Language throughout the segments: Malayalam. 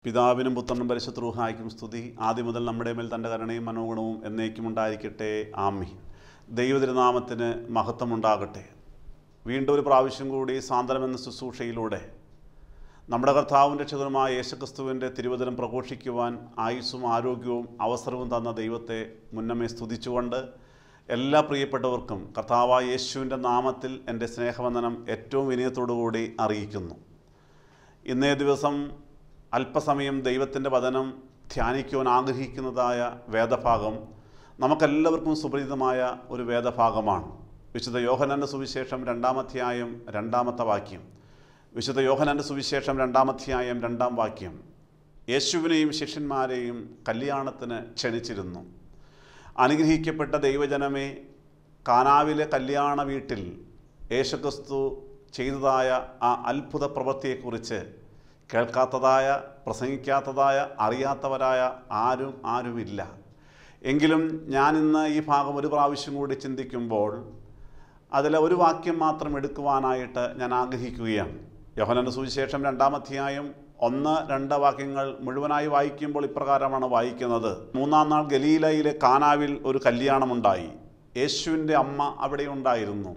പിതാവിനും പുത്രനും പരിശുദ്ധ റൂഹായ്ക്കും സ്തുതി. ആദ്യം മുതൽ നമ്മുടെ മേൽ തൻ്റെ കരുണയും മനോഗുണവും എന്നേക്കും ഉണ്ടായിരിക്കട്ടെ. ആമീൻ. ദൈവതിരുനാമത്തിന് മഹത്വമുണ്ടാകട്ടെ. വീണ്ടും ഒരു പ്രാവശ്യം കൂടി സാന്ത്വനമെന്ന ശുശ്രൂഷയിലൂടെ നമ്മുടെ കർത്താവും രക്ഷകനുമായ യേശുക്രിസ്തുവിൻ്റെ തിരുവചനം പ്രഘോഷിക്കുവാൻ ആയുസ്സും ആരോഗ്യവും അവസരവും തന്ന ദൈവത്തെ മുന്നമേ സ്തുതിച്ചുകൊണ്ട് എല്ലാ പ്രിയപ്പെട്ടവർക്കും കർത്താവായ യേശുവിൻ്റെ നാമത്തിൽ എൻ്റെ സ്നേഹവന്ദനം ഏറ്റവും വിനയത്തോടുകൂടി അറിയിക്കുന്നു. ഇന്നേ ദിവസം അല്പസമയം ദൈവത്തിൻ്റെ വചനം ധ്യാനിക്കുവാൻ ആഗ്രഹിക്കുന്നതായ വേദഭാഗം നമുക്കെല്ലാവർക്കും സുപരിചിതമായ ഒരു വേദഭാഗമാണ്. വിശുദ്ധ യോഹന്നാൻ്റെ സുവിശേഷം 2-ാം അധ്യായം 2-ാമത്തെ വാക്യം. വിശുദ്ധ യോഹന്നാൻ്റെ സുവിശേഷം 2-ാം അധ്യായം 2-ാം വാക്യം. യേശുവിനെയും ശിഷ്യന്മാരെയും കല്യാണത്തിന് ക്ഷണിച്ചിരുന്നു. അനുഗ്രഹിക്കപ്പെട്ട ദൈവജനമേ, കാനാവിലെ കല്യാണ വീട്ടിൽ യേശുക്രിസ്തു ചെയ്തതായ ആ അത്ഭുത പ്രവൃത്തിയെക്കുറിച്ച് കേൾക്കാത്തതായ, പ്രസംഗിക്കാത്തതായ, അറിയാത്തവരായ ആരുമില്ല. എങ്കിലും ഞാനിന്ന് ഈ ഭാഗം ഒരു പ്രാവശ്യം കൂടി ചിന്തിക്കുമ്പോൾ അതിലെ ഒരു വാക്യം മാത്രം എടുക്കുവാനായിട്ട് ഞാൻ ആഗ്രഹിക്കുകയാണ്. യോഹന്നാൻ്റെ സുവിശേഷം 2-ാം അധ്യായം 1-2 വാക്യങ്ങൾ മുഴുവനായി വായിക്കുമ്പോൾ ഇപ്രകാരമാണ് വായിക്കുന്നത്. 3-ാം നാൾ ഗലീലയിലെ കാനാവിൽ ഒരു കല്യാണമുണ്ടായി. യേശുവിൻ്റെ അമ്മ അവിടെ ഉണ്ടായിരുന്നു.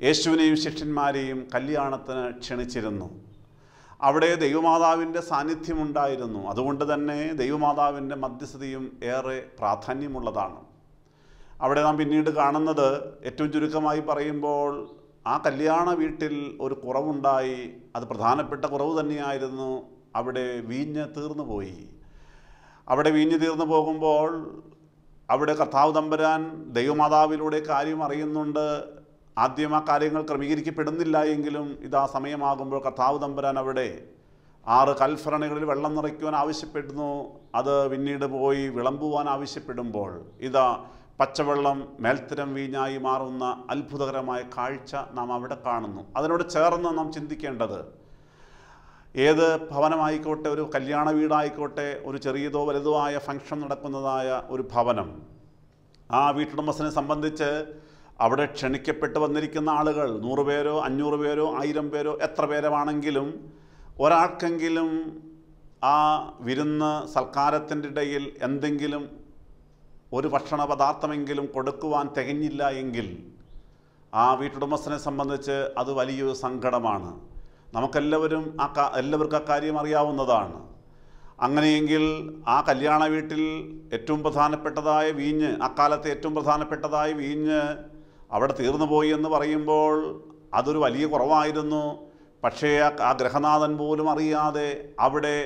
യേശുവിനെയും ശിഷ്യന്മാരെയും കല്യാണത്തിന് ക്ഷണിച്ചിരുന്നു. അവിടെ ദൈവമാതാവിൻ്റെ സാന്നിധ്യമുണ്ടായിരുന്നു. അതുകൊണ്ട് തന്നെ ദൈവമാതാവിൻ്റെ മധ്യസ്ഥതയും ഏറെ പ്രാധാന്യമുള്ളതാണ്. അവിടെ നാം പിന്നീട് കാണുന്നത്, ഏറ്റവും ചുരുക്കമായി പറയുമ്പോൾ, ആ കല്യാണ വീട്ടിൽ ഒരു കുറവുണ്ടായി. അത് പ്രധാനപ്പെട്ട കുറവ് തന്നെയായിരുന്നു. അവിടെ വീഞ്ഞ് തീർന്നു പോയി. അവിടെ വീഞ്ഞ് തീർന്നു പോകുമ്പോൾ അവിടെ കർത്താവ് തമ്പുരാൻ ദൈവമാതാവിലൂടെ കാര്യം അറിയുന്നുണ്ട്. ആദ്യം ആ കാര്യങ്ങൾ ക്രമീകരിക്കപ്പെടുന്നില്ല എങ്കിലും ഇതാ സമയമാകുമ്പോൾ കർത്താവ് തമ്പുരാൻ അവിടെ 6 കൽഭരണികളിൽ വെള്ളം നിറയ്ക്കുവാൻ ആവശ്യപ്പെടുന്നു. അത് പിന്നീട് പോയി വിളമ്പുവാൻ ആവശ്യപ്പെടുമ്പോൾ ഇതാ പച്ചവെള്ളം മേൽത്തരം വീഞ്ഞായി മാറുന്ന അത്ഭുതകരമായ കാഴ്ച നാം അവിടെ കാണുന്നു. അതിനോട് ചേർന്ന് നാം ചിന്തിക്കേണ്ടത്, ഏത് ഭവനമായിക്കോട്ടെ, ഒരു കല്യാണ വീടായിക്കോട്ടെ, ഒരു ചെറിയതോ വലുതോ ആയ ഫംഗ്ഷൻ നടക്കുന്നതായ ഒരു ഭവനം, ആ വീട്ടുടമസ്ഥനെ സംബന്ധിച്ച് അവിടെ ക്ഷണിക്കപ്പെട്ട് വന്നിരിക്കുന്ന ആളുകൾ 100 പേരോ 500 പേരോ 1000 പേരോ എത്ര പേരുമാണെങ്കിലും ഒരാൾക്കെങ്കിലും ആ വിരുന്ന് സൽക്കാരത്തിൻ്റെ ഇടയിൽ എന്തെങ്കിലും ഒരു ഭക്ഷണ പദാർത്ഥമെങ്കിലും കൊടുക്കുവാൻ തികഞ്ഞില്ല എങ്കിൽ ആ വീട്ടുടമസ്ഥനെ സംബന്ധിച്ച് അത് വലിയൊരു സങ്കടമാണ്. നമുക്കെല്ലാവർക്കും അക്കാര്യം അറിയാവുന്നതാണ്. അങ്ങനെയെങ്കിൽ ആ കല്യാണ വീട്ടിൽ ഏറ്റവും പ്രധാനപ്പെട്ടതായ വീഞ്ഞ്, അക്കാലത്തെ ഏറ്റവും പ്രധാനപ്പെട്ടതായ വീഞ്ഞ് അവിടെ തീർന്നു പോയി എന്ന് പറയുമ്പോൾ അതൊരു വലിയ കുറവായിരുന്നു. പക്ഷേ ആ ഗൃഹനാഥൻ പോലും അറിയാതെ അവിടെ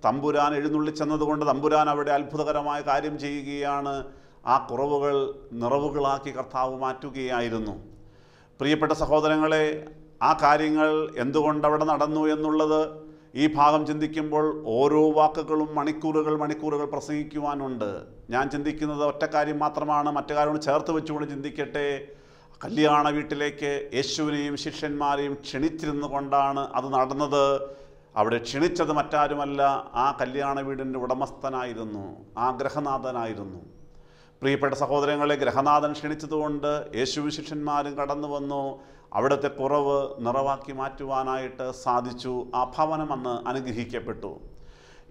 തമ്പുരാൻ എഴുന്നള്ളിച്ചെന്നതുകൊണ്ട് തമ്പുരാൻ അവിടെ അത്ഭുതകരമായ കാര്യം ചെയ്യുകയാണ്. ആ കുറവുകൾ നിറവുകളാക്കി കർത്താവ് മാറ്റുകയായിരുന്നു. പ്രിയപ്പെട്ട സഹോദരങ്ങളെ, ആ കാര്യങ്ങൾ എന്തുകൊണ്ടവിടെ നടന്നു എന്നുള്ളത് ഈ ഭാഗം ചിന്തിക്കുമ്പോൾ ഓരോ വാക്കുകളും മണിക്കൂറുകൾ പ്രസംഗിക്കുവാനുണ്ട്. ഞാൻ ചിന്തിക്കുന്നത് ഒറ്റ കാര്യം മാത്രമാണ്. മറ്റു കാര്യങ്ങൾ ചേർത്ത് വെച്ചുകൊണ്ട് ചിന്തിക്കട്ടെ. കല്യാണ വീട്ടിലേക്ക് യേശുവിനെയും ശിഷ്യന്മാരെയും ക്ഷണിച്ചിരുന്നു കൊണ്ടാണ് അത് നടന്നത്. അവിടെ ക്ഷണിച്ചത് മറ്റാരുമല്ല, ആ കല്യാണ വീടിൻ്റെ ഉടമസ്ഥനായിരുന്നു, ആ ഗൃഹനാഥനായിരുന്നു. പ്രിയപ്പെട്ട സഹോദരങ്ങളെ, ഗൃഹനാഥൻ ക്ഷണിച്ചതുകൊണ്ട് യേശുവും ശിഷ്യന്മാരും കടന്നു വന്നു. അവിടുത്തെ കുറവ് നിറവാക്കി മാറ്റുവാനായിട്ട് സാധിച്ചു. ആ ഭവനം അന്ന് അനുഗ്രഹിക്കപ്പെട്ടു.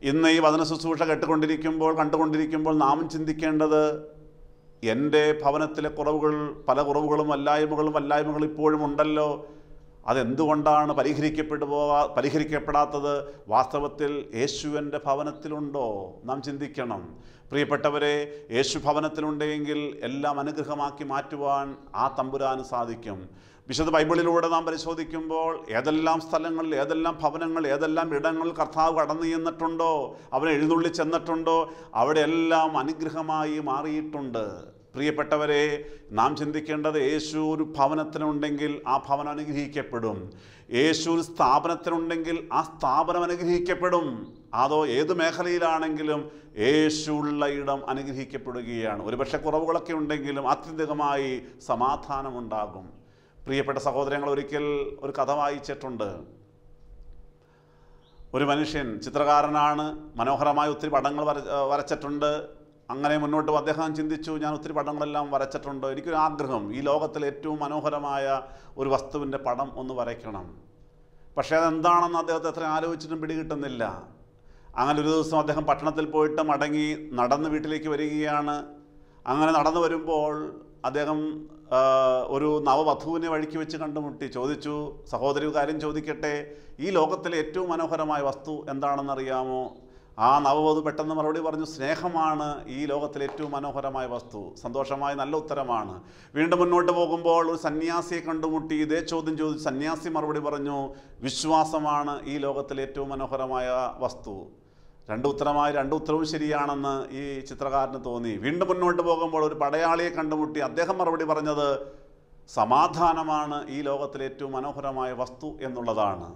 ഇന്ന് ഈ വചന ശുശ്രൂഷ കണ്ടുകൊണ്ടിരിക്കുമ്പോൾ നാം ചിന്തിക്കേണ്ടത്, എൻ്റെ ഭവനത്തിലെ കുറവുകൾ, പല കുറവുകളും വല്ലായ്മകളും ഇപ്പോഴും ഉണ്ടല്ലോ. അതെന്തുകൊണ്ടാണ് പരിഹരിക്കപ്പെടാത്തത്? വാസ്തവത്തിൽ യേശുവിൻ്റെ ഭവനത്തിലുണ്ടോ? നാം ചിന്തിക്കണം. പ്രിയപ്പെട്ടവരെ, യേശു ഭവനത്തിലുണ്ടെങ്കിൽ എല്ലാം അനുഗ്രഹമാക്കി മാറ്റുവാൻ ആ തമ്പുരാന് സാധിക്കും. വിശുദ്ധ ബൈബിളിലൂടെ നാം പരിശോധിക്കുമ്പോൾ ഏതെല്ലാം സ്ഥലങ്ങളിൽ, ഏതെല്ലാം ഭവനങ്ങൾ, ഏതെല്ലാം ഇടങ്ങളിൽ കർത്താവ് കടന്നു ചെന്നിട്ടുണ്ടോ, അവൻ എഴുന്നള്ളി ചെന്നിട്ടുണ്ടോ, അവിടെയെല്ലാം അനുഗ്രഹമായി മാറിയിട്ടുണ്ട്. പ്രിയപ്പെട്ടവരെ, നാം ചിന്തിക്കേണ്ടത്, യേശു ഒരു ഭവനത്തിനുണ്ടെങ്കിൽ ആ ഭവനം അനുഗ്രഹിക്കപ്പെടും. യേശു ഒരു സ്ഥാപനത്തിനുണ്ടെങ്കിൽ ആ സ്ഥാപനം അനുഗ്രഹിക്കപ്പെടും. അതോ ഏത് മേഖലയിലാണെങ്കിലും യേശുള്ള ഇടം അനുഗ്രഹിക്കപ്പെടുകയാണ്. ഒരുപക്ഷെ കുറവുകളൊക്കെ ഉണ്ടെങ്കിലും ആത്യന്തികമായി സമാധാനമുണ്ടാകും. പ്രിയപ്പെട്ട സഹോദരങ്ങൾ, ഒരിക്കൽ ഒരു കഥ വായിച്ചിട്ടുണ്ട്. ഒരു മനുഷ്യൻ, ചിത്രകാരനാണ്, മനോഹരമായ ഒത്തിരി പടങ്ങൾ വരച്ചിട്ടുണ്ട്. അങ്ങനെ മുന്നോട്ട് അദ്ദേഹം ചിന്തിച്ചു, ഞാൻ ഒത്തിരി പടങ്ങളെല്ലാം വരച്ചിട്ടുണ്ട്, എനിക്കൊരു ആഗ്രഹം ഈ ലോകത്തിലെ ഏറ്റവും മനോഹരമായ ഒരു വസ്തുവിൻ്റെ പടം ഒന്ന് വരയ്ക്കണം. പക്ഷേ അതെന്താണെന്ന് അദ്ദേഹത്തെ എത്ര ആലോചിച്ചിട്ടും പിടികിട്ടുന്നില്ല. അങ്ങനെ ഒരു ദിവസം അദ്ദേഹം പട്ടണത്തിൽ പോയിട്ട് മടങ്ങി നടന്ന് വീട്ടിലേക്ക് വരികയാണ്. അങ്ങനെ നടന്നു വരുമ്പോൾ അദ്ദേഹം ഒരു നവവധുവിനെ വഴിക്ക് വെച്ച് കണ്ടുമുട്ടി. ചോദിച്ചു, സഹോദരി കാര്യം ചോദിക്കട്ടെ, ഈ ലോകത്തിലെ ഏറ്റവും മനോഹരമായ വസ്തു എന്താണെന്നറിയാമോ? ആ നവവധു പെട്ടെന്ന് മറുപടി പറഞ്ഞു, സ്നേഹമാണ് ഈ ലോകത്തിലെ ഏറ്റവും മനോഹരമായ വസ്തു. സന്തോഷമായ നല്ല ഉത്തരമാണ്. വീണ്ടും മുന്നോട്ട് പോകുമ്പോൾ ഒരു സന്യാസിയെ കണ്ടുമുട്ടി. ഇതേ ചോദ്യം ചോദിച്ചു. സന്യാസി മറുപടി പറഞ്ഞു, വിശ്വാസമാണ് ഈ ലോകത്തിലെ ഏറ്റവും മനോഹരമായ വസ്തു. രണ്ട് ഉത്തരവും ശരിയാണെന്ന് ഈ ചിത്രകാരന് തോന്നി. വീണ്ടും മുന്നോട്ട് പോകുമ്പോൾ ഒരു പടയാളിയെ കണ്ടുമുട്ടി. അദ്ദേഹം മറുപടി പറഞ്ഞത് സമാധാനമാണ് ഈ ലോകത്തിലെ ഏറ്റവും മനോഹരമായ വസ്തു എന്നുള്ളതാണ്.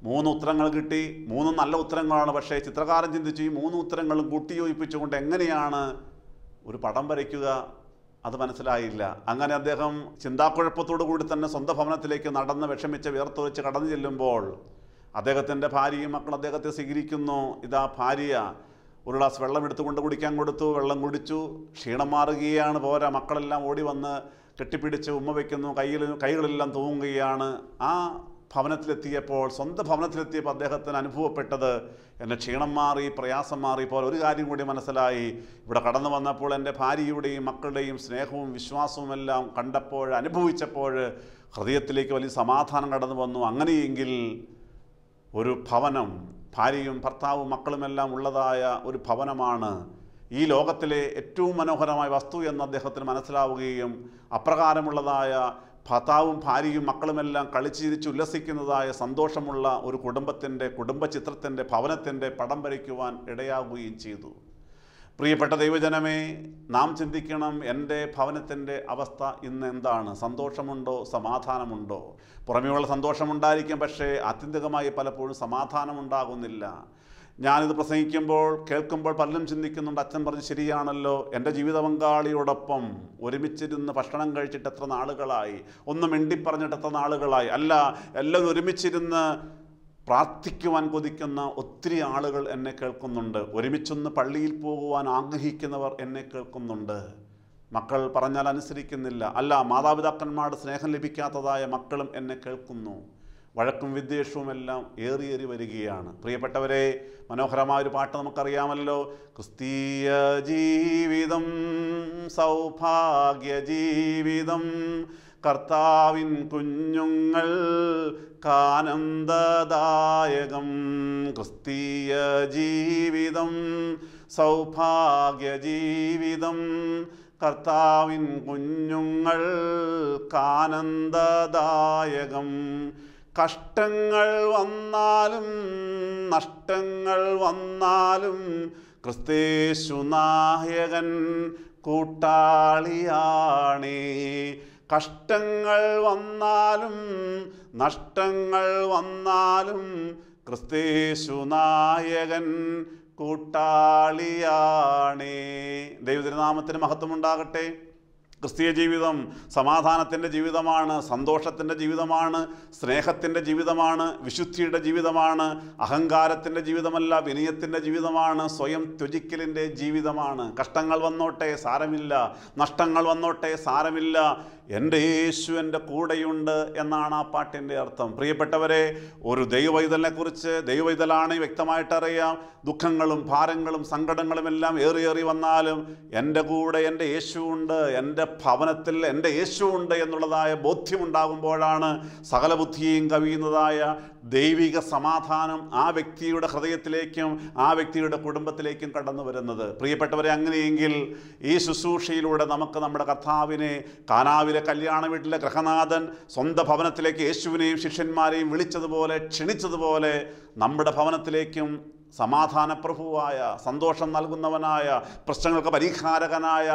3 ഉത്തരങ്ങൾ കിട്ടി. 3 നല്ല ഉത്തരങ്ങളാണ്. പക്ഷേ ചിത്രകാരൻ ചിന്തിച്ചു, ഈ 3 ഉത്തരങ്ങളും കൂട്ടിയോജിപ്പിച്ചുകൊണ്ട് എങ്ങനെയാണ് ഒരു പടം വരയ്ക്കുക? അത് മനസ്സിലായില്ല. അങ്ങനെ അദ്ദേഹം ചിന്താക്കുഴപ്പത്തോടു കൂടി തന്നെ സ്വന്തം ഭവനത്തിലേക്ക് നടന്ന് വിഷമിച്ച് വിയർത്തൊഴിച്ച് കടന്നു ചെല്ലുമ്പോൾ അദ്ദേഹത്തിൻ്റെ ഭാര്യയും മക്കളും അദ്ദേഹത്തെ സ്വീകരിക്കുന്നു. ഇതാ ഭാര്യ ഒരു ഗ്ലാസ് വെള്ളം എടുത്തുകൊണ്ട് കുടിക്കാൻ കൊടുത്തു. വെള്ളം കുടിച്ചു. ക്ഷീണം മാറുകയാണ്. പോരാ, മക്കളെല്ലാം ഓടി വന്ന് കെട്ടിപ്പിടിച്ച് ഉമ്മ വയ്ക്കുന്നു. കൈകളെല്ലാം തൂങ്ങുകയാണ്. ആ ഭവനത്തിലെത്തിയപ്പോൾ, സ്വന്തം ഭവനത്തിലെത്തിയപ്പോൾ അദ്ദേഹത്തിന് അനുഭവപ്പെട്ടത്, എൻ്റെ ക്ഷീണം മാറി, പ്രയാസം മാറി. പോലെ ഒരു കാര്യം കൂടി മനസ്സിലായി. ഇവിടെ കടന്നു വന്നപ്പോൾ എൻ്റെ ഭാര്യയുടെയും മക്കളുടെയും സ്നേഹവും വിശ്വാസവും എല്ലാം കണ്ടപ്പോൾ, അനുഭവിച്ചപ്പോൾ ഹൃദയത്തിലേക്ക് വലിയ സമാധാനം കടന്നു വന്നു. അങ്ങനെയെങ്കിൽ ഒരു ഭവനം, ഭാര്യയും ഭർത്താവും മക്കളുമെല്ലാം ഉള്ളതായ ഒരു ഭവനമാണ് ഈ ലോകത്തിലെ ഏറ്റവും മനോഹരമായ വസ്തു എന്ന് അദ്ദേഹത്തിന് മനസ്സിലാവുകയും അപ്രകാരമുള്ളതായ ഭർത്താവും ഭാര്യയും മക്കളുമെല്ലാം കളിച്ചിരിച്ച് ഉല്ലസിക്കുന്നതായ സന്തോഷമുള്ള ഒരു കുടുംബചിത്രത്തിൻ്റെ ഭവനത്തിൻ്റെ പടം വരയ്ക്കുവാൻ ഇടയാവുകയും ചെയ്തു. പ്രിയപ്പെട്ട ദൈവജനമേ, നാം ചിന്തിക്കണം, എൻ്റെ ഭവനത്തിൻ്റെ അവസ്ഥ ഇന്ന് എന്താണ്? സന്തോഷമുണ്ടോ? സമാധാനമുണ്ടോ? പുറമേയുള്ള സന്തോഷമുണ്ടായിരിക്കും, പക്ഷേ ആത്യന്തികമായി പലപ്പോഴും സമാധാനമുണ്ടാകുന്നില്ല. ഞാനിത് പ്രസംഗിക്കുമ്പോൾ കേൾക്കുമ്പോൾ പലരും ചിന്തിക്കുന്നുണ്ട്, അച്ഛൻ പറഞ്ഞ് ശരിയാണല്ലോ, എൻ്റെ ജീവിത പങ്കാളിയോടൊപ്പം ഒരുമിച്ചിരുന്ന് ഭക്ഷണം കഴിച്ചിട്ട് എത്ര നാളുകളായി, ഒന്ന് മിണ്ടിപ്പറഞ്ഞിട്ട് എത്ര നാളുകളായി. അല്ല, എല്ലാവരും ഒരുമിച്ചിരുന്ന് പ്രാർത്ഥിക്കുവാൻ കൊതിക്കുന്ന ഒത്തിരി ആളുകൾ എന്നെ കേൾക്കുന്നുണ്ട്. ഒരുമിച്ചൊന്ന് പള്ളിയിൽ പോകുവാൻ ആഗ്രഹിക്കുന്നവർ എന്നെ കേൾക്കുന്നുണ്ട്. മക്കൾ പറഞ്ഞാൽ അനുസരിക്കുന്നില്ല. അല്ല, മാതാപിതാക്കന്മാരുടെ സ്നേഹം ലഭിക്കാത്തതായ മക്കളും എന്നെ കേൾക്കുന്നു. വഴക്കും വിദ്വേഷവും എല്ലാം ഏറി വരികയാണ്. പ്രിയപ്പെട്ടവരെ, മനോഹരമായൊരു പാട്ട് നമുക്കറിയാമല്ലോ. ക്രിസ്തീയ ജീവിതം സൗഭാഗ്യ ജീവിതം, കർത്താവിൻ കുഞ്ഞുങ്ങൾ കാനന്ദദായകം. ക്രിസ്തീയ ജീവിതം സൗഭാഗ്യ ജീവിതം, കർത്താവിൻ കുഞ്ഞുങ്ങൾ കാനന്ദദായകം. കഷ്ടങ്ങൾ വന്നാലും നഷ്ടങ്ങൾ വന്നാലും ക്രിസ്തേശു നായകൻ കൂട്ടാളിയാണേ. കഷ്ടങ്ങൾ വന്നാലും നഷ്ടങ്ങൾ വന്നാലും ക്രിസ്തേശു നായകൻ കൂട്ടാളിയാണേ. ദൈവതിരുനാമത്തിന് മഹത്വമുണ്ടാകട്ടെ. ക്രിസ്തീയ ജീവിതം സമാധാനത്തിൻ്റെ ജീവിതമാണ്, സന്തോഷത്തിൻ്റെ ജീവിതമാണ്, സ്നേഹത്തിൻ്റെ ജീവിതമാണ്, വിശുദ്ധിയുടെ ജീവിതമാണ്, അഹങ്കാരത്തിൻ്റെ ജീവിതമല്ല, വിനയത്തിൻ്റെ ജീവിതമാണ്, സ്വയം ത്യജിക്കലിൻ്റെ ജീവിതമാണ്. കഷ്ടങ്ങൾ വന്നോട്ടെ സാരമില്ല, നഷ്ടങ്ങൾ വന്നോട്ടെ സാരമില്ല, എൻ്റെ യേശു എൻ്റെ കൂടെയുണ്ട് എന്നാണ് ആ പാട്ടിൻ്റെ അർത്ഥം. പ്രിയപ്പെട്ടവരെ, ഒരു ദൈവവൈതലിനെക്കുറിച്ച്, ദൈവവൈതലാണ് വ്യക്തമായിട്ടറിയാം. ദുഃഖങ്ങളും ഭാരങ്ങളും സങ്കടങ്ങളും എല്ലാം ഏറി വന്നാലും എൻ്റെ കൂടെ എൻ്റെ യേശു ഉണ്ട്, എൻ്റെ ഭവനത്തിൽ എൻ്റെ യേശു ഉണ്ട് എന്നുള്ളതായ ബോധ്യമുണ്ടാകുമ്പോഴാണ് സകല ബുദ്ധിയെയും കവിയുന്നതായ ദൈവിക സമാധാനം ആ വ്യക്തിയുടെ ഹൃദയത്തിലേക്കും ആ വ്യക്തിയുടെ കുടുംബത്തിലേക്കും കടന്നു വരുന്നത്. പ്രിയപ്പെട്ടവരെ, അങ്ങനെയെങ്കിൽ ഈ ശുശ്രൂഷയിലൂടെ നമുക്ക് നമ്മുടെ കർത്താവിനെ, കാനാവിലെ കല്യാണ വീട്ടിലെ ഗൃഹനാഥൻ സ്വന്തം ഭവനത്തിലേക്ക് യേശുവിനെയും ശിഷ്യന്മാരെയും വിളിച്ചതുപോലെ, ക്ഷണിച്ചതുപോലെ നമ്മുടെ ഭവനത്തിലേക്കും സമാധാനപ്രഭുവായ, സന്തോഷം നൽകുന്നവനായ, പ്രശ്നങ്ങൾക്ക് പരിഹാരകനായ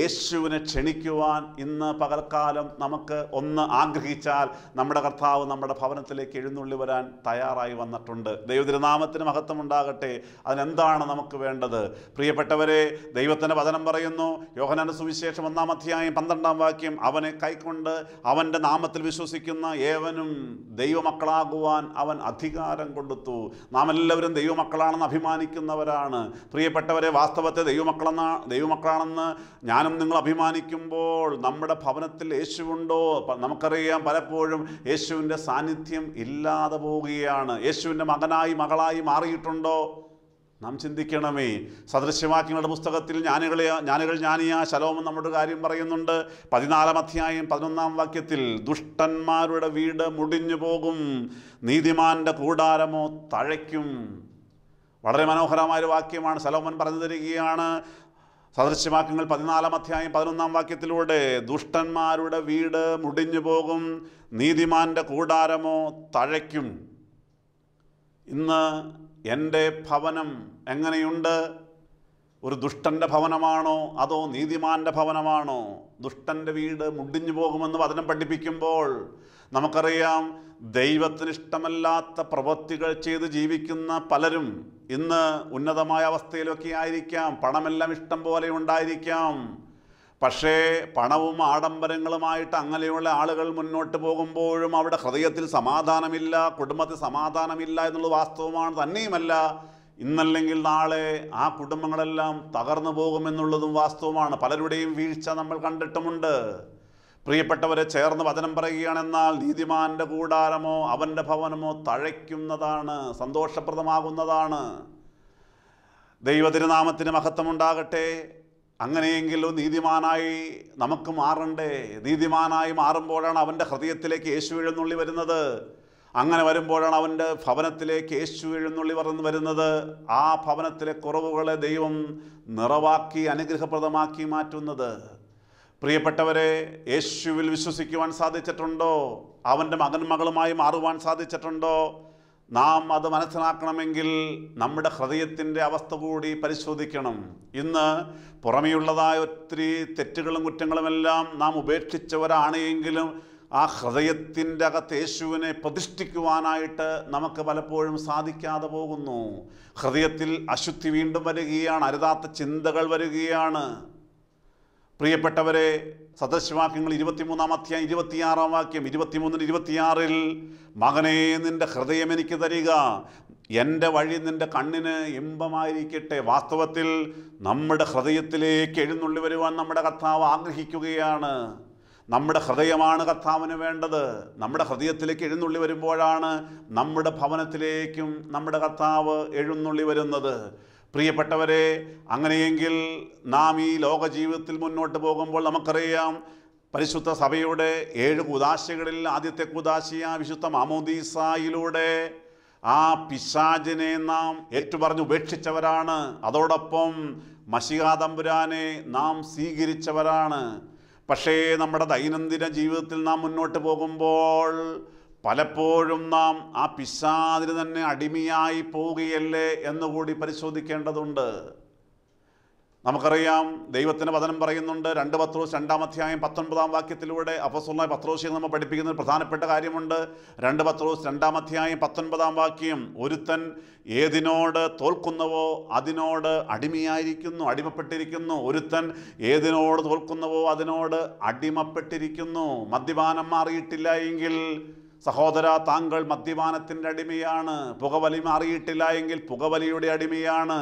യേശുവിനെ ക്ഷണിക്കുവാൻ ഇന്ന് പകൽക്കാലം നമുക്ക് ഒന്ന് ആഗ്രഹിച്ചാൽ നമ്മുടെ കർത്താവ് നമ്മുടെ ഭവനത്തിലേക്ക് എഴുന്നള്ളി വരാൻ തയ്യാറായി വന്നിട്ടുണ്ട്. ദൈവതിരുനാമത്തിന് മഹത്വമുണ്ടാകട്ടെ. അതിനെന്താണ് നമുക്ക് വേണ്ടത്? പ്രിയപ്പെട്ടവരെ, ദൈവത്തിൻ്റെ വചനം പറയുന്നു, യോഹന്നാന്റെ സുവിശേഷം 1-ാം അധ്യായം 12-ാം വാക്യം, അവനെ കൈക്കൊണ്ട് അവൻ്റെ നാമത്തിൽ വിശ്വസിക്കുന്ന ഏവനും ദൈവമക്കളാകുവാൻ അവൻ അധികാരം കൊടുത്തു. നാം എല്ലാവരും ദൈവമക്കളാണെന്ന് അഭിമാനിക്കുന്നവരാണ്. പ്രിയപ്പെട്ടവരെ, വാസ്തവത്തെ ദൈവമക്കളാണെന്ന് ഞാനും നിങ്ങൾ അഭിമാനിക്കുമ്പോൾ നമ്മുടെ ഭവനത്തിൽ യേശുവുണ്ടോ? നമുക്കറിയാം, പലപ്പോഴും യേശുവിൻ്റെ സാന്നിധ്യം ഇല്ലാതെ പോവുകയാണ്. യേശുവിൻ്റെ മകനായി മകളായി മാറിയിട്ടുണ്ടോ? നാം ചിന്തിക്കണമേ. സദൃശ്യവാക്യങ്ങളുടെ പുസ്തകത്തിൽ ജ്ഞാനികൾ ജ്ഞാനിയ ശലോമൻ നമ്മുടെ കാര്യം പറയുന്നുണ്ട്. 14-ാം അധ്യായം 11-ാം വാക്യത്തിൽ, ദുഷ്ടന്മാരുടെ വീട് മുടിഞ്ഞു പോകും, നീതിമാന്റെ കൂടാരമോ തഴയ്ക്കും. വളരെ മനോഹരമായൊരു വാക്യമാണ് ശലോമൻ പറഞ്ഞു തരികയാണ്. സദൃശ്യവാക്യങ്ങൾ 14-ാം അധ്യായം 11-ാം വാക്യത്തിലൂടെ, ദുഷ്ടന്മാരുടെ വീട് മുടിഞ്ഞു പോകും, നീതിമാന്റെ കൂടാരമോ തഴയ്ക്കും. ഇന്ന് എൻ്റെ ഭവനം എങ്ങനെയുണ്ട്? ഒരു ദുഷ്ടൻ്റെ ഭവനമാണോ അതോ നീതിമാൻ്റെ ഭവനമാണോ? ദുഷ്ടൻ്റെ വീട് മുടിഞ്ഞു പോകുമെന്ന് വചനം പഠിപ്പിക്കുമ്പോൾ നമുക്കറിയാം, ദൈവത്തിന് ഇഷ്ടമല്ലാത്ത പ്രവൃത്തികൾ ചെയ്ത് ജീവിക്കുന്ന പലരും ഇന്ന് ഉന്നതമായ അവസ്ഥയിലൊക്കെ ആയിരിക്കാം, പണമെല്ലാം ഇഷ്ടം പോലെ ഉണ്ടായിരിക്കാം. പക്ഷേ പണവും ആഡംബരങ്ങളുമായിട്ട് അങ്ങനെയുള്ള ആളുകൾ മുന്നോട്ട് പോകുമ്പോഴും അവിടെ ഹൃദയത്തിൽ സമാധാനമില്ല, കുടുംബത്തിൽ സമാധാനമില്ല എന്നുള്ളത് വാസ്തവമാണ്. തന്നെയുമല്ല, ഇന്നല്ലെങ്കിൽ നാളെ ആ കുടുംബങ്ങളെല്ലാം തകർന്നു പോകുമെന്നുള്ളതും വാസ്തവമാണ്. പലരുടെയും വീഴ്ച നമ്മൾ കണ്ടിട്ടുമുണ്ട്. പ്രിയപ്പെട്ടവരെ, ചേർന്ന് വചനം പറയുകയാണെന്നാൽ, നീതിമാന്റെ കൂടാരമോ അവൻ്റെ ഭവനമോ തഴയ്ക്കുന്നതാണ്, സന്തോഷപ്രദമാകുന്നതാണ്. ദൈവതിരുനാമത്തിന് മഹത്വമുണ്ടാകട്ടെ. അങ്ങനെയെങ്കിലും നീതിമാനായി നമുക്ക് മാറണ്ടേ? നീതിമാനായി മാറുമ്പോഴാണ് അവൻ്റെ ഹൃദയത്തിലേക്ക് യേശു എഴുന്നള്ളി വരുന്നത്. അങ്ങനെ വരുമ്പോഴാണ് അവൻ്റെ ഭവനത്തിലേക്ക് യേശു എഴുന്നള്ളി വരുന്നത്. ആ ഭവനത്തിലെ കുറവുകളെ ദൈവം നിറവാക്കി അനുഗ്രഹപ്രദമാക്കി മാറ്റുന്നത്. പ്രിയപ്പെട്ടവരെ, യേശുവിൽ വിശ്വസിക്കുവാൻ സാധിച്ചിട്ടുണ്ടോ? അവൻ്റെ മകനുമായി മാറുവാൻ സാധിച്ചിട്ടുണ്ടോ? നാം അത് മനസ്സിലാക്കണമെങ്കിൽ നമ്മുടെ ഹൃദയത്തിൻ്റെ അവസ്ഥ കൂടി പരിശോധിക്കണം. ഇന്ന് പുറമെയുള്ളതായ ഒത്തിരി തെറ്റുകളും കുറ്റങ്ങളുമെല്ലാം നാം ഉപേക്ഷിച്ചവരാണ് എങ്കിലും ആ ഹൃദയത്തിൻ്റെ അകത്ത് യേശുവിനെ പ്രതിഷ്ഠിക്കുവാനായിട്ട് നമുക്ക് പലപ്പോഴും സാധിക്കാതെ പോകുന്നു. ഹൃദയത്തിൽ അശുദ്ധി വീണ്ടും വരികയാണ്, അരുതാത്ത ചിന്തകൾ വരികയാണ്. പ്രിയപ്പെട്ടവരെ, സദൃശ്യവാക്യങ്ങൾ 23-ാം അധ്യായം 26-ാം വാക്യം 23-26-ൽ, മകനേ, നിന്റെ ഹൃദയം എനിക്ക് തരിക, എൻ്റെ വഴി നിൻ്റെ കണ്ണിന് ഇമ്പമായിരിക്കട്ടെ. വാസ്തവത്തിൽ നമ്മുടെ ഹൃദയത്തിലേക്ക് എഴുന്നള്ളി വരുവാൻ നമ്മുടെ കർത്താവ് ആഗ്രഹിക്കുകയാണ്. നമ്മുടെ ഹൃദയമാണ് കർത്താവിന് വേണ്ടത്. നമ്മുടെ ഹൃദയത്തിലേക്ക് എഴുന്നള്ളി വരുമ്പോഴാണ് നമ്മുടെ ഭവനത്തിലേക്കും നമ്മുടെ കർത്താവ് എഴുന്നള്ളി വരുന്നത്. പ്രിയപ്പെട്ടവരെ, അങ്ങനെയെങ്കിൽ നാം ഈ ലോക ജീവിതത്തിൽ മുന്നോട്ട് പോകുമ്പോൾ നമുക്കറിയാം, പരിശുദ്ധ സഭയുടെ 7 കൂദാശകളിൽ ആദ്യത്തെ കൂദാശിയ വിശുദ്ധ മാമോദീസായിലൂടെ ആ പിശാചിനെ നാം ഏറ്റുപറഞ്ഞ് ഉപേക്ഷിച്ചവരാണ്. അതോടൊപ്പം മശിഹാ തമ്പുരാനെ നാം സ്വീകരിച്ചവരാണ്. പക്ഷേ നമ്മുടെ ദൈനംദിന ജീവിതത്തിൽ നാം മുന്നോട്ട് പോകുമ്പോൾ പലപ്പോഴും നാം ആ പിശാചിന് തന്നെ അടിമയായി പോവുകയല്ലേ എന്നുകൂടി പരിശോധിക്കേണ്ടതുണ്ട്. നമുക്കറിയാം, ദൈവത്തിൻ്റെ വചനം പറയുന്നുണ്ട്. 2 പത്രോസ് 2-ാം അധ്യായം 19-ാം വാക്യത്തിലൂടെ അപ്പോസ്തലനായ പത്രോസിനെ നമ്മൾ പഠിപ്പിക്കുന്ന ഒരു പ്രധാനപ്പെട്ട കാര്യമുണ്ട്. 2 പത്രോസ് 2-ാം അധ്യായം 19-ാം വാക്യം, ഒരുത്തൻ ഏതിനോട് തോൽക്കുന്നവോ അതിനോട് അടിമപ്പെട്ടിരിക്കുന്നു. ഒരുത്തൻ ഏതിനോട് തോൽക്കുന്നവോ അതിനോട് അടിമപ്പെട്ടിരിക്കുന്നു. മദ്യപാനം മാറിയിട്ടില്ല എങ്കിൽ സഹോദര, താങ്കൾ മദ്യപാനത്തിൻ്റെ അടിമയാണ്. പുകവലി മാറിയിട്ടില്ല എങ്കിൽ പുകവലിയുടെ അടിമയാണ്.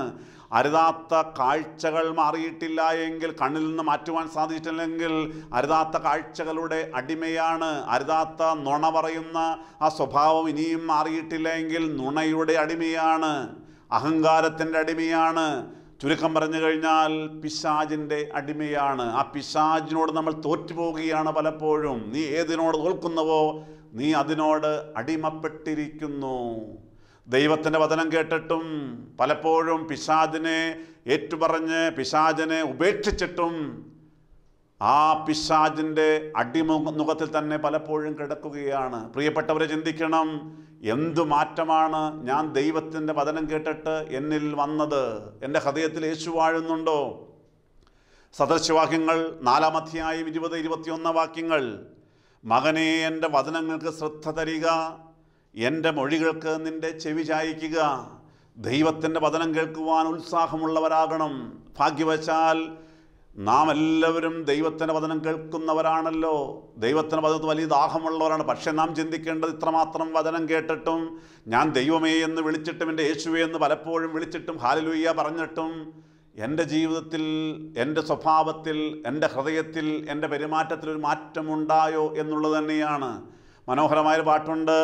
അരുതാത്ത കാഴ്ചകൾ മാറിയിട്ടില്ല എങ്കിൽ, കണ്ണിൽ നിന്ന് മാറ്റുവാൻ സാധിച്ചിട്ടില്ലെങ്കിൽ അരുതാത്ത കാഴ്ചകളുടെ അടിമയാണ്. അരുതാത്ത നുണ പറയുന്ന ആ സ്വഭാവം ഇനിയും മാറിയിട്ടില്ല എങ്കിൽ നുണയുടെ അടിമയാണ്, അഹങ്കാരത്തിൻ്റെ അടിമയാണ്. ചുരുക്കം പറഞ്ഞു കഴിഞ്ഞാൽ പിശാചിൻ്റെ അടിമയാണ്. ആ പിശാചിനോട് നമ്മൾ തോറ്റുപോവുകയാണ് പലപ്പോഴും. നീ ഏതിനോട് തോൽക്കുന്നവോ നീ അതിനോട് അടിമപ്പെട്ടിരിക്കുന്നു. ദൈവത്തിൻ്റെ വചനം കേട്ടിട്ടും പലപ്പോഴും പിശാചിനെ ഏറ്റുപറഞ്ഞ് പിശാചിനെ ഉപേക്ഷിച്ചിട്ടും ആ പിശാചിൻ്റെ അടിമുഖത്തിൽ തന്നെ പലപ്പോഴും കിടക്കുകയാണ്. പ്രിയപ്പെട്ടവരെ, ചിന്തിക്കണം, എന്തു മാറ്റമാണ് ഞാൻ ദൈവത്തിൻ്റെ വചനം കേട്ടിട്ട് എന്നിൽ വന്നത്? എൻ്റെ ഹൃദയത്തിൽ യേശു വാഴുന്നുണ്ടോ? സദൃശ്യവാക്യങ്ങൾ 4-ാം അധ്യായം 20-21 വാക്യങ്ങൾ, മകനെ, എൻ്റെ വചനങ്ങൾക്ക് ശ്രദ്ധ തരിക, എൻ്റെ മൊഴികൾക്ക് നിൻ്റെ ചെവി ചായിക്കുക. ദൈവത്തിൻ്റെ വചനം കേൾക്കുവാൻ ഉത്സാഹമുള്ളവരാകണം. ഭാഗ്യവശാൽ നാം എല്ലാവരും ദൈവത്തിൻ്റെ വചനം കേൾക്കുന്നവരാണല്ലോ. ദൈവത്തിൻ്റെ വചനത്തിൽ വലിയ ദാഹമുള്ളവരാണ്. പക്ഷേ നാം ചിന്തിക്കേണ്ടത്, ഇത്രമാത്രം വചനം കേട്ടിട്ടും ഞാൻ ദൈവമേ എന്ന് വിളിച്ചിട്ടും എൻ്റെ യേശുവേ എന്ന് പലപ്പോഴും വിളിച്ചിട്ടും ഹല്ലേലൂയ പറഞ്ഞിട്ടും എൻ്റെ ജീവിതത്തിൽ, എൻ്റെ സ്വഭാവത്തിൽ, എൻ്റെ ഹൃദയത്തിൽ, എൻ്റെ പെരുമാറ്റത്തിൽ ഒരു മാറ്റമുണ്ടായോ എന്നുള്ളത് തന്നെയാണ്. മനോഹരമായൊരു പാട്ടുണ്ട്.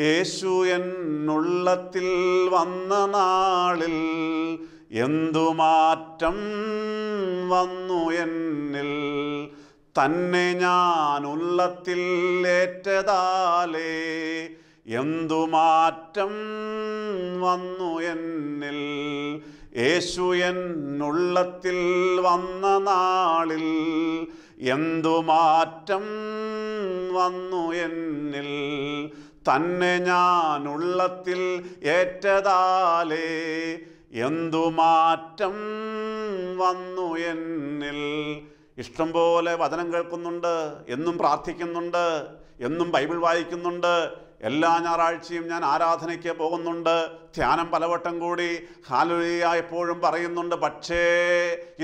യേശു എന്നുള്ളത്തിൽ വന്ന നാളിൽ എന്തു മാറ്റം വന്നു എന്നിൽ. തന്നെ ഞാൻ ഉള്ളത്തിൽ ഏറ്റതാലേ എന്തു മാറ്റം വന്നു എന്നിൽ. യേശു എന്നുള്ളത്തിൽ വന്ന നാളിൽ എന്തു മാറ്റം വന്നു എന്നിൽ. തന്നെ ഞാൻ ഉള്ളത്തിൽ ഏറ്റതാലേ എന്തു മാറ്റം വന്നു എന്നിൽ. ഇഷ്ടം പോലെ വചനം കേൾക്കുന്നുണ്ട്, എന്നും പ്രാർത്ഥിക്കുന്നുണ്ട്, എന്നും ബൈബിൾ വായിക്കുന്നുണ്ട്, എല്ലാ ഞായറാഴ്ചയും ഞാൻ ആരാധനയ്ക്ക് പോകുന്നുണ്ട്, ധ്യാനം പലവട്ടം കൂടി ഹല്ലേലൂയ എപ്പോഴും പറയുന്നുണ്ട്. പക്ഷേ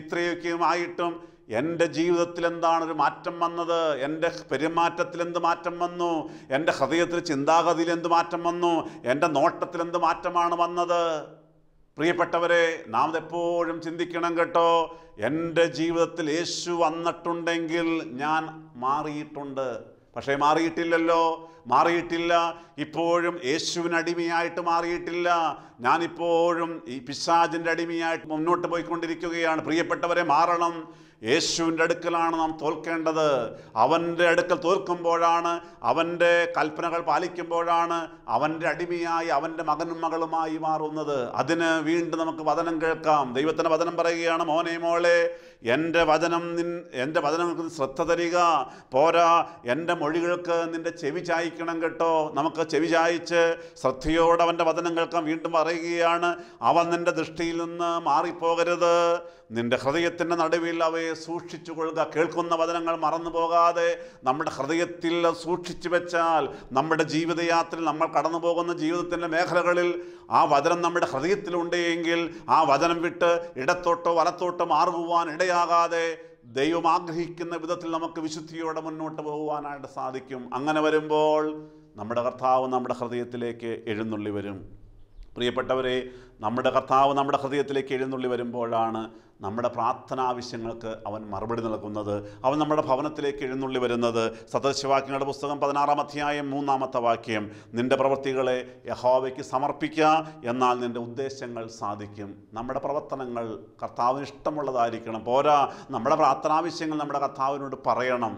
ഇത്രയൊക്കെയുമായിട്ടും എൻ്റെ ജീവിതത്തിൽ എന്താണൊരു മാറ്റം വന്നത്? എൻ്റെ പെരുമാറ്റത്തിൽ എന്ത് മാറ്റം വന്നു? എൻ്റെ ഹൃദയത്തിൽ ചിന്താഗതിയിൽ എന്ത് മാറ്റം വന്നു? എൻ്റെ നോട്ടത്തിൽ എന്ത് മാറ്റമാണ് വന്നത്? പ്രിയപ്പെട്ടവരെ, നാം എപ്പോഴും ചിന്തിക്കണം കേട്ടോ. എൻ്റെ ജീവിതത്തിൽ യേശു വന്നിട്ടുണ്ടെങ്കിൽ ഞാൻ മാറിയിട്ടുണ്ട്. പക്ഷേ മാറിയിട്ടില്ലല്ലോ, മാറിയിട്ടില്ല. ഇപ്പോഴും യേശുവിന് അടിമയായിട്ട് മാറിയിട്ടില്ല. ഞാനിപ്പോഴും ഈ പിശാചിൻ്റെ അടിമയായിട്ട് മുന്നോട്ട് പോയിക്കൊണ്ടിരിക്കുകയാണ്. പ്രിയപ്പെട്ടവരെ, മാറണം. യേശുവിൻ്റെ അടുക്കലാണ് നാം തോൽക്കേണ്ടത്. അവൻ്റെ അടുക്കൽ തോൽക്കുമ്പോഴാണ്, അവൻ്റെ കൽപ്പനകൾ പാലിക്കുമ്പോഴാണ് അവൻ്റെ അടിമയായി അവൻ്റെ മകനും മകളുമായി മാറുന്നത്. അതിന് വീണ്ടും നമുക്ക് വചനം കേൾക്കാം. ദൈവത്തിൻ്റെ വചനം പറയുകയാണ്, മോനെ മോളെ, എൻ്റെ വചനങ്ങൾക്ക് ശ്രദ്ധ തരിക. പോരാ, എൻ്റെ മൊഴികൾക്ക് നിൻ്റെ ചെവി ചായ്ക്കണം കേട്ടോ. നമുക്ക് ചെവി ചായ്ച്ച് ശ്രദ്ധയോടെ അവൻ്റെ വചനം കേൾക്കാം. വീണ്ടും പറയുകയാണ്, അവൻ നിൻ്റെ ദൃഷ്ടിയിൽ നിന്ന് മാറിപ്പോകരുത്. നിൻ്റെ ഹൃദയത്തിൻ്റെ നടുവിൽ അവയെ സൂക്ഷിച്ചു കൊള്ളുക. കേൾക്കുന്ന വചനങ്ങൾ മറന്നു പോകാതെ നമ്മുടെ ഹൃദയത്തിൽ സൂക്ഷിച്ചു വെച്ചാൽ നമ്മുടെ ജീവിതയാത്രയിൽ നമ്മൾ കടന്നു പോകുന്ന ജീവിതത്തിൻ്റെ മേഖലകളിൽ ആ വചനം നമ്മുടെ ഹൃദയത്തിലുണ്ടെങ്കിൽ ആ വചനം വിട്ട് ഇടത്തോട്ടോ വലത്തോട്ടോ മാറുവാൻ ഇടയാകാതെ ദൈവം ആഗ്രഹിക്കുന്ന വിധത്തിൽ നമുക്ക് വിശുദ്ധിയോടെ മുന്നോട്ട് പോകുവാനായിട്ട് സാധിക്കും. അങ്ങനെ വരുമ്പോൾ നമ്മുടെ കർത്താവ് നമ്മുടെ ഹൃദയത്തിലേക്ക് എഴുന്നള്ളി വരും. പ്രിയപ്പെട്ടവരെ, നമ്മുടെ കർത്താവ് നമ്മുടെ ഹൃദയത്തിലേക്ക് എഴുന്നള്ളി വരുമ്പോഴാണ് നമ്മുടെ പ്രാർത്ഥനാവശ്യങ്ങൾക്ക് അവൻ മറുപടി നൽകുന്നത്. അവൻ നമ്മുടെ ഭവനത്തിലേക്ക് എഴുന്നള്ളി വരുന്നത്. സദൃശവാക്യങ്ങളുടെ പുസ്തകം 16-ാം അധ്യായം 3-ാമത്തെ വാക്യം, നിൻ്റെ പ്രവൃത്തികളെ യഹോവയ്ക്ക് സമർപ്പിക്കുക, എന്നാൽ നിൻ്റെ ഉദ്ദേശങ്ങൾ സാധിക്കും. നമ്മുടെ പ്രവർത്തനങ്ങൾ കർത്താവിന് ഇഷ്ടമുള്ളതായിരിക്കണം. പോരാ, നമ്മുടെ പ്രാർത്ഥനാവശ്യങ്ങൾ നമ്മുടെ കർത്താവിനോട് പറയണം.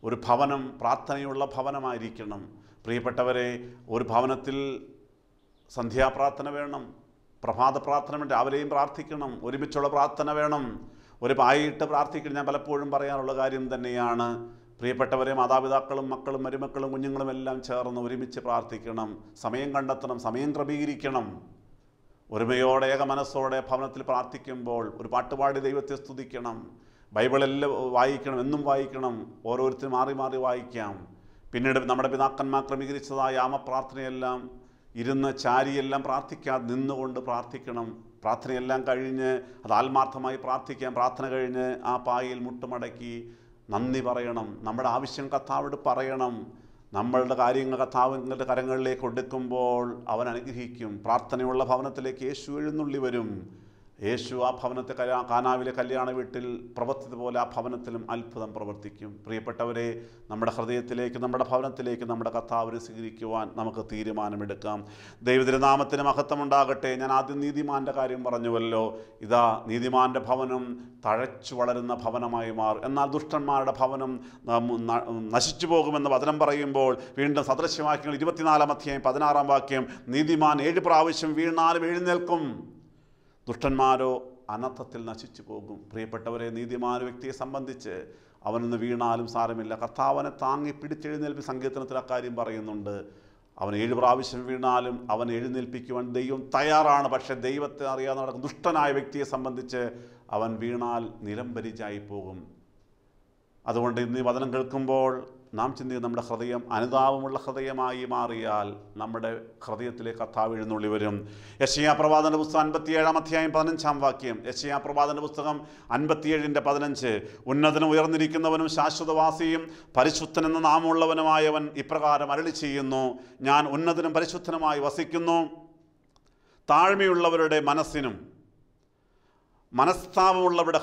ഒരു ഭവനം പ്രാർത്ഥനയുള്ള ഭവനമായിരിക്കണം. പ്രിയപ്പെട്ടവരെ, ഒരു ഭവനത്തിൽ സന്ധ്യാപ്രാർത്ഥന വേണം, പ്രഭാത പ്രാർത്ഥന വേണം, രാവിലെയും പ്രാർത്ഥിക്കണം, ഒരുമിച്ചുള്ള പ്രാർത്ഥന വേണം, ഒരു പായിട്ട് പ്രാർത്ഥിക്കണം. ഞാൻ പലപ്പോഴും പറയാനുള്ള കാര്യം തന്നെയാണ്. പ്രിയപ്പെട്ടവരെ, മാതാപിതാക്കളും മക്കളും മരുമക്കളും കുഞ്ഞുങ്ങളും എല്ലാം ചേർന്ന് ഒരുമിച്ച് പ്രാർത്ഥിക്കണം. സമയം കണ്ടെത്തണം, സമയം ക്രമീകരിക്കണം. ഒരുമയോടെ ഏക മനസ്സോടെ ഭവനത്തിൽ പ്രാർത്ഥിക്കുമ്പോൾ ഒരു പാട്ടുപാടി ദൈവത്തെ സ്തുതിക്കണം. ബൈബിളെല്ലാം വായിക്കണം, എന്നും വായിക്കണം, ഓരോരുത്തരും മാറി മാറി വായിക്കാം. പിന്നീട് നമ്മുടെ പിതാക്കന്മാർ ക്രമീകരിച്ചതായ യാമപ്രാർത്ഥനയെല്ലാം ഇരുന്ന് ചാരിയെല്ലാം പ്രാർത്ഥിക്കാതെ നിന്നുകൊണ്ട് പ്രാർത്ഥിക്കണം. പ്രാർത്ഥനയെല്ലാം കഴിഞ്ഞ് അത് ആത്മാർത്ഥമായി പ്രാർത്ഥിക്കാം. പ്രാർത്ഥന കഴിഞ്ഞ് ആ പായിൽ മുട്ടുമടക്കി നന്ദി പറയണം. നമ്മുടെ ആവശ്യം കർത്താവോട് പറയണം. നമ്മളുടെ കാര്യങ്ങൾ കർത്താവിൻ്റെ കരങ്ങളിലേക്ക് കൊടുക്കുമ്പോൾ അവൻ അനുഗ്രഹിക്കും. പ്രാർത്ഥനയുള്ള ഭവനത്തിലേക്ക് യേശു എഴുന്നള്ളി വരും. യേശു ആ ഭവനത്തെ കാനാവിലെ കല്യാണ വീട്ടിൽ പ്രവർത്തിച്ചതുപോലെ ആ ഭവനത്തിലും അത്ഭുതം പ്രവർത്തിക്കും. പ്രിയപ്പെട്ടവരെ, നമ്മുടെ ഹൃദയത്തിലേക്ക്, നമ്മുടെ ഭവനത്തിലേക്ക് നമ്മുടെ കർത്താവിനെ സ്വീകരിക്കുവാൻ നമുക്ക് തീരുമാനമെടുക്കാം. ദൈവതിരുനാമത്തിന് മഹത്വമുണ്ടാകട്ടെ. ഞാൻ ആദ്യം നീതിമാൻ്റെ കാര്യം പറഞ്ഞുവല്ലോ. ഇതാ, നീതിമാൻ്റെ ഭവനം തഴച്ചു വളരുന്ന ഭവനമായി മാറും. എന്നാൽ ദുഷ്ടന്മാരുടെ ഭവനം നശിച്ചു പോകുമെന്ന് വചനം പറയുമ്പോൾ വീണ്ടും സദൃശവാക്യങ്ങൾ 24-ാം അധ്യായം 16-ാം വാക്യം, നീതിമാൻ 7 പ്രാവശ്യം വീണാലും എഴുന്നേൽക്കും, ദുഷ്ടന്മാരോ അനർത്ഥത്തിൽ നശിച്ചു പോകും. പ്രിയപ്പെട്ടവരെ, നീതിമാൻ വ്യക്തിയെ സംബന്ധിച്ച് അവനൊന്ന് വീണാലും സാരമില്ല, കർത്താവനെ താങ്ങി പിടിച്ചെഴുന്നേൽപ്പി. സങ്കീർത്തനത്തിൽ അക്കാര്യം പറയുന്നുണ്ട്. അവൻ 7 പ്രാവശ്യം വീണാലും അവൻ എഴുന്നേൽപ്പിക്കുവാൻ ദൈവം തയ്യാറാണ്. പക്ഷേ ദൈവത്തെ അറിയാതെ നടക്കുന്ന ദുഷ്ടനായ വ്യക്തിയെ സംബന്ധിച്ച് അവൻ വീണാൽ നിലംപരിചായി പോകും. അതുകൊണ്ട് ഇന്ന് ഈ വചനം കേൾക്കുമ്പോൾ നാം ചിന്തിക്കുന്ന നമ്മുടെ ഹൃദയം അനുതാപമുള്ള ഹൃദയമായി മാറിയാൽ നമ്മുടെ ഹൃദയത്തിലേക്ക് കർത്താവ് എഴുന്നള്ളി വരും. യെശയ്യാ പ്രവാചകന്റെ പുസ്തകം 57-ാം അധ്യായം 15-ാം വാക്യം. യെശയ്യാ പ്രവാചകന്റെ പുസ്തകം 57-15, ഉന്നതനും ഉയർന്നിരിക്കുന്നവനും ശാശ്വതവാസിയും പരിശുദ്ധനെന്ന നാമമുള്ളവനുമായവൻ ഇപ്രകാരം അരുളി ചെയ്യുന്നു, ഞാൻ ഉന്നതനും പരിശുദ്ധനുമായി വസിക്കുന്നു. താഴ്മയുള്ളവരുടെ മനസ്സിനും മനസ്താപമുള്ളവരുടെ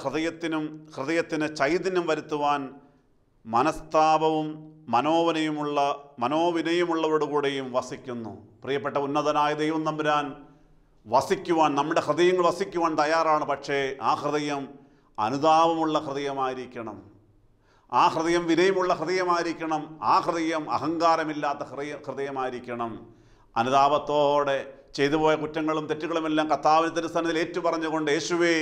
ഹൃദയത്തിന് ചൈതന്യം വരുത്തുവാൻ മനസ്താപവും മനോവിനയമുള്ളവരോടുകൂടെയും വസിക്കുന്നു. പ്രിയപ്പെട്ട ഉന്നതനായ ദൈവം തമ്പുരാൻ വസിക്കുവാൻ, നമ്മുടെ ഹൃദയങ്ങൾ വസിക്കുവാൻ തയ്യാറാണ്. പക്ഷേ ആ ഹൃദയം അനുതാപമുള്ള ഹൃദയമായിരിക്കണം, ആ ഹൃദയം വിനയമുള്ള ഹൃദയമായിരിക്കണം, ആ ഹൃദയം അഹങ്കാരമില്ലാത്ത ഹൃദയമായിരിക്കണം. അനുതാപത്തോടെ ചെയ്തുപോയ കുറ്റങ്ങളും തെറ്റുകളുമെല്ലാം കർത്താവിന്റെ തിരുസന്നിധിയിൽ ഏറ്റുപറഞ്ഞുകൊണ്ട്, യേശുവേ,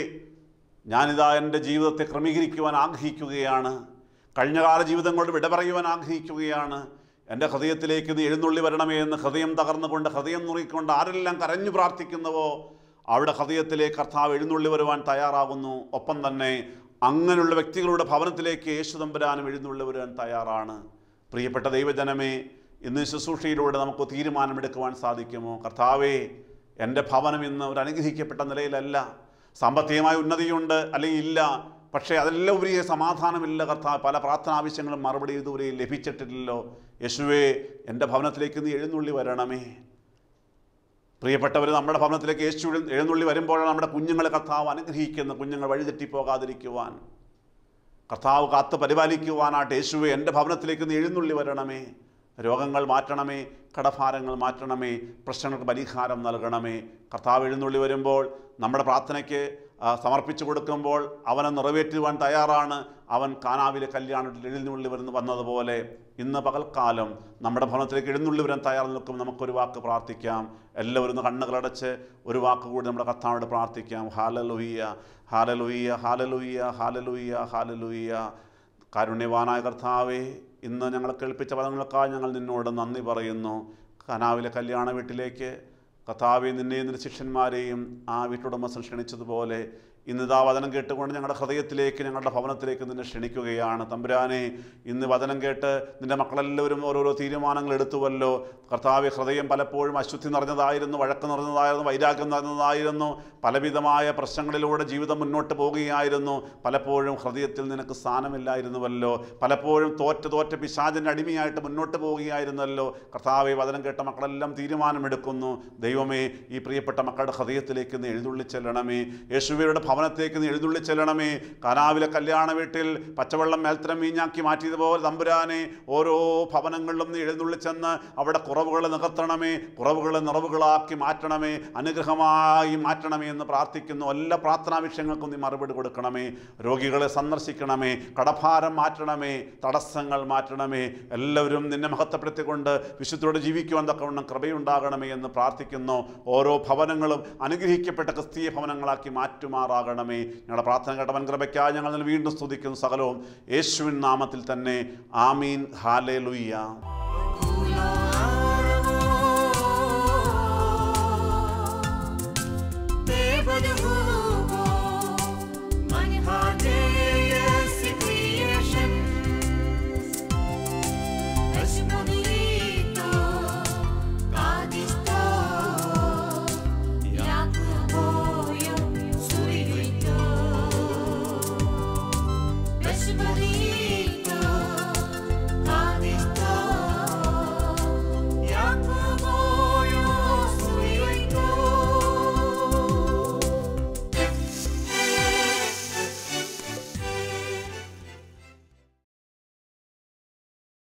ഞാനിതാ എൻ്റെ ജീവിതത്തെ ക്രമീകരിക്കുവാൻ ആഗ്രഹിക്കുകയാണ്, കഴിഞ്ഞകാല ജീവിതങ്ങളോട് വിട പറയുവാൻ ആഗ്രഹിക്കുകയാണ്, എൻ്റെ ഹൃദയത്തിലേക്ക് നീ എഴുന്നള്ളി വരണമേ എന്ന് ഹൃദയം തകർന്നുകൊണ്ട്, ഹൃദയം നുറുക്കിക്കൊണ്ട് ആരെല്ലാം കരഞ്ഞു പ്രാർത്ഥിക്കുന്നുവോ അവിടെ ഹൃദയത്തിലേക്ക് കർത്താവ് എഴുന്നള്ളി വരുവാൻ തയ്യാറാകുന്നു. ഒപ്പം തന്നെ അങ്ങനെയുള്ള വ്യക്തികളുടെ ഭവനത്തിലേക്ക് യേശു തമ്പുരാനും എഴുന്നള്ളി വരുവാൻ തയ്യാറാണ്. പ്രിയപ്പെട്ട ദൈവജനമേ, ഇന്ന് ശുശ്രൂഷയിലൂടെ നമുക്ക് തീരുമാനമെടുക്കുവാൻ സാധിക്കുമോ? കർത്താവേ, എൻ്റെ ഭവനം ഇന്ന് ഒരു അനുഗ്രഹിക്കപ്പെട്ട നിലയിലല്ല, സാമ്പത്തികമായ ഉന്നതിയുണ്ട് അല്ലെങ്കിൽ ഇല്ല, പക്ഷേ അതെല്ലാം ഉപരി സമാധാനമില്ല കർത്താവ്. പല പ്രാർത്ഥന ആവശ്യങ്ങളും മറുപടി ഇതുവരെ ലഭിച്ചിട്ടില്ലല്ലോ. യേശുവേ, എൻ്റെ ഭവനത്തിലേക്ക് നീ എഴുന്നള്ളി വരണമേ. പ്രിയപ്പെട്ടവർ, നമ്മുടെ ഭവനത്തിലേക്ക് യേശു എഴുന്നള്ളി വരുമ്പോഴാണ് നമ്മുടെ കുഞ്ഞുങ്ങളെ കർത്താവ് അനുഗ്രഹിക്കുന്നത്. കുഞ്ഞുങ്ങൾ വഴിതെറ്റിപ്പോകാതിരിക്കുവാൻ കർത്താവ് കാത്ത് പരിപാലിക്കുവാനായിട്ട് യേശുവേ, എൻ്റെ ഭവനത്തിലേക്ക് നീ എഴുന്നള്ളി വരണമേ. രോഗങ്ങൾ മാറ്റണമേ, കടഭാരങ്ങൾ മാറ്റണമേ, പ്രശ്നങ്ങൾക്ക് പരിഹാരം നൽകണമേ. കർത്താവ് എഴുന്നള്ളി വരുമ്പോൾ നമ്മുടെ പ്രാർത്ഥനയ്ക്ക് സമർപ്പിച്ചു കൊടുക്കുമ്പോൾ അവനെ നിറവേറ്റുവാൻ തയ്യാറാണ്. അവൻ കാനാവിലെ കല്യാണത്തിൽ എഴുന്നള്ളി വന്നതുപോലെ ഇന്ന് പകൽക്കാലം നമ്മുടെ ഭവനത്തിലേക്ക് എഴുന്നള്ളി വരാൻ തയ്യാറ് നിൽക്കും. നമുക്കൊരു വാക്ക് പ്രാർത്ഥിക്കാം. എല്ലാവരും കണ്ണുകളടച്ച് ഒരു വാക്ക് കൂടി നമ്മുടെ കർത്താവിനോട് പ്രാർത്ഥിക്കാം. Hallelujah, hallelujah, hallelujah, hallelujah, hallelujah. കാരുണ്യവാനായ കർത്താവേ, ഇന്ന് ഞങ്ങളെ കേൾപ്പിച്ച പദങ്ങൾക്കായി ഞങ്ങൾ നിന്നോട് നന്ദി പറയുന്നു. കാനാവിലെ കല്യാണ വീട്ടിലേക്ക് കർത്താവെ, നിന്നെയും നിന്റെ ശിഷ്യന്മാരെയും ആ വീട്ടുടമസ്ഥൻ ക്ഷണിച്ചതുപോലെ ഇന്നിതാ വചനം കേട്ടുകൊണ്ട് ഞങ്ങളുടെ ഹൃദയത്തിലേക്ക്, ഞങ്ങളുടെ ഭവനത്തിലേക്ക് നിന്നെ ക്ഷണിക്കുകയാണ്. തമ്പുരാനെ, ഇന്ന് വചനം കേട്ട് നിൻ്റെ മക്കളെല്ലാവരും ഓരോരോ തീരുമാനങ്ങൾ എടുത്തുവല്ലോ. കർത്താവെ, ഹൃദയം പലപ്പോഴും അശുദ്ധി നിറഞ്ഞതായിരുന്നു, വഴക്ക് നിറഞ്ഞതായിരുന്നു, വൈരാഗ്യം നിറഞ്ഞതായിരുന്നു, പലവിധമായ പ്രശ്നങ്ങളിലൂടെ ജീവിതം മുന്നോട്ട് പോവുകയായിരുന്നു. പലപ്പോഴും ഹൃദയത്തിൽ നിനക്ക് സ്ഥാനമില്ലായിരുന്നുവല്ലോ, പലപ്പോഴും തോറ്റ പിശാചിൻ്റെ അടിമയായിട്ട് മുന്നോട്ട് പോവുകയായിരുന്നല്ലോ. കർത്താവെ, വചനം കേട്ട മക്കളെല്ലാം തീരുമാനമെടുക്കുന്നു. ദൈവമേ, ഈ പ്രിയപ്പെട്ട മക്കളുടെ ഹൃദയത്തിലേക്ക് നീ എഴുന്നള്ളി ചെല്ലണമേ. യേശുവയുടെ ഭവനത്തേക്ക് നീ എഴുന്നള്ളി ചെല്ലണമേ. കാനാവിലെ കല്യാണ വീട്ടിൽ പച്ചവെള്ളം മേൽത്തരം വീഞ്ഞാക്കി മാറ്റിയതുപോലെ തമ്പുരാനെ, ഓരോ ഭവനങ്ങളിലും നീ എഴുന്നള്ളി ചെന്ന് അവിടെ കുറവുകളെ നികത്തണമേ, കുറവുകളെ നിറവുകളാക്കി മാറ്റണമേ, അനുഗ്രഹമായി മാറ്റണമേ എന്ന് പ്രാർത്ഥിക്കുന്നു. എല്ലാ പ്രാർത്ഥനാ വിഷയങ്ങൾക്കും നീ മറുപടി കൊടുക്കണമേ. രോഗികളെ സന്ദർശിക്കണമേ, കടഭാരം മാറ്റണമേ, തടസ്സങ്ങൾ മാറ്റണമേ. എല്ലാവരും നിന്നെ മഹത്വപ്പെടുത്തിക്കൊണ്ട് വിശുദ്ധയോടെ ജീവിക്കുവാൻ തക്കവണ്ണം കൃപയുണ്ടാകണമേ എന്ന് പ്രാർത്ഥിക്കുന്നു. ഓരോ ഭവനങ്ങളും അനുഗ്രഹിക്കപ്പെട്ട ക്രിസ്തീയ ഭവനങ്ങളാക്കി മാറ്റുമാറാകണമേ. ഞങ്ങളുടെ പ്രാർത്ഥന കേട്ടവൻ കൃപയ്ക്കായി ഞങ്ങൾ വീണ്ടും സ്തുതിക്കുന്നു. സകലവും യേശുവിൻ നാമത്തിൽ തന്നെ. ആമീൻ. ഹല്ലേലൂയ.